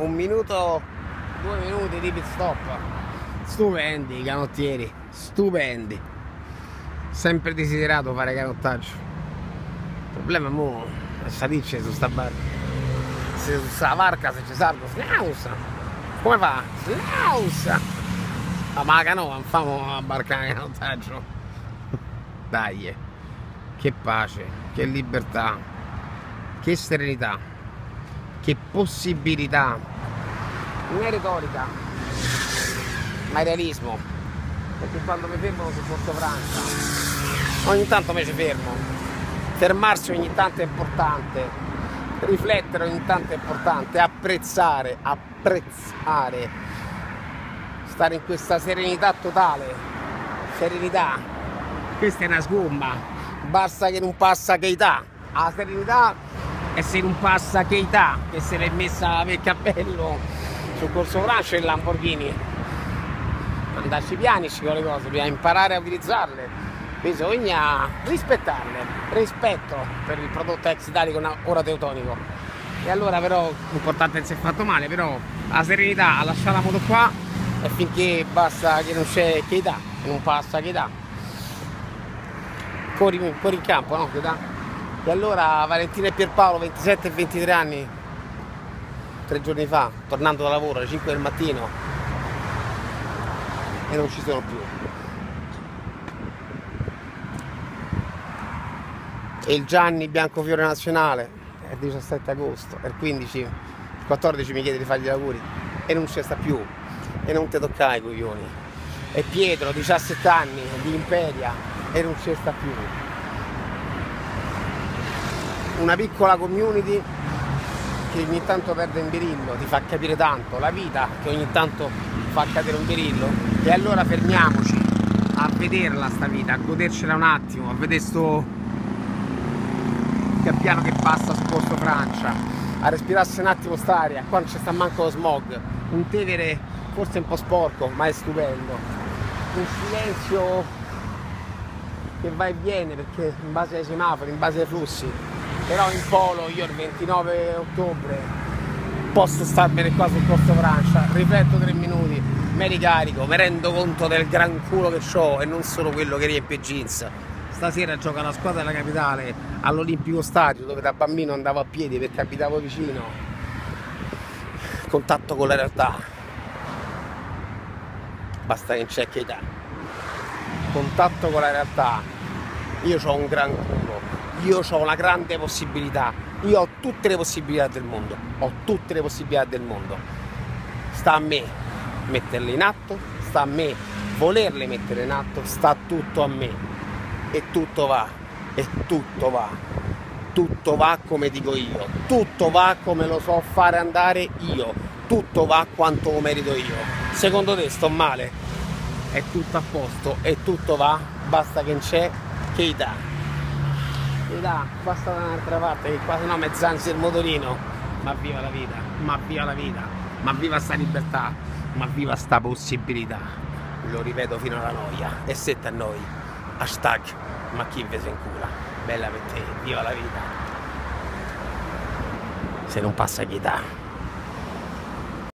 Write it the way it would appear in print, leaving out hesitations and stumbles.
1 minuto, 2 minuti di pit stop. Stupendi i canottieri, stupendi. Sempre desiderato fare canottaggio. Il problema mo è salirci su sta barca. Se su sta barca se ci salgo, snausa. Come fa? Snausa. Ma la canoa, non famo la barca di canottaggio. Dai, che pace, che libertà, che serenità, che possibilità. Non è retorica, ma è realismo. Perché quando mi fermo sul Porto Francia, ogni tanto mi ci fermo. Fermarsi ogni tanto è importante, riflettere ogni tanto è importante, apprezzare, stare in questa serenità totale, serenità, questa è una sgomma, basta che non passa che età, la serenità è se non passa che età, che se l'è messa per cappello sul Corso Francia e il Lamborghini, andarci piani con le cose, bisogna imparare a utilizzarle, bisogna rispettarle, rispetto per il prodotto ex italico ora teutonico. E allora però l'importante è che si è fatto male, però la serenità a lasciare la moto qua e finché basta che non c'è che età, che non passa che età. Fuori in campo, no? Che età? E allora Valentina e Pierpaolo, 27 e 23 anni, 3 giorni fa, tornando da lavoro alle 5 del mattino e non ci sono più. E il Gianni Biancofiore Nazionale è il 17 agosto, è il 15, il 14 mi chiede di fargli gli auguri e non ci sta più e non ti toccai i coglioni. E Pietro, 17 anni, di Imperia e non ci sta più. Una piccola community che ogni tanto perde un birillo, ti fa capire tanto, la vita che ogni tanto fa cadere un birillo. E allora fermiamoci a vederla sta vita, a godercela un attimo, a vedere sto piano che passa sul Corso Francia, a respirarsi un attimo st'aria, qua non ci sta manco lo smog, un Tevere forse un po' sporco ma è stupendo, un silenzio che va e viene perché in base ai semafori, in base ai flussi, però in polo io il 29 ottobre posso starmene qua sul Corso Francia, rifletto 3 minuti, mi ricarico, mi rendo conto del gran culo che ho e non solo quello che riempie jeans. Stasera gioca la squadra della capitale all'Olimpico Stadio, dove da bambino andavo a piedi perché abitavo vicino. Contatto con la realtà. Basta che non c'è che età. Contatto con la realtà. Io ho un gran culo, io ho una grande possibilità, io ho tutte le possibilità del mondo, ho tutte le possibilità del mondo. Sta a me metterle in atto, sta a me volerle mettere in atto, sta tutto a me. E tutto va, e tutto va come dico io, tutto va come lo so fare andare io, tutto va quanto lo merito io. Secondo te sto male? È tutto a posto e tutto va, basta che non c'è che età. Età, basta da un'altra parte che qua sennò mi zanzi il motorino. Ma viva la vita, ma viva la vita, ma viva sta libertà, ma viva sta possibilità. Lo ripeto fino alla noia, e se te annoi, hashtag ma chi ve se incula, bella per te, viva la vita, se non passa che età.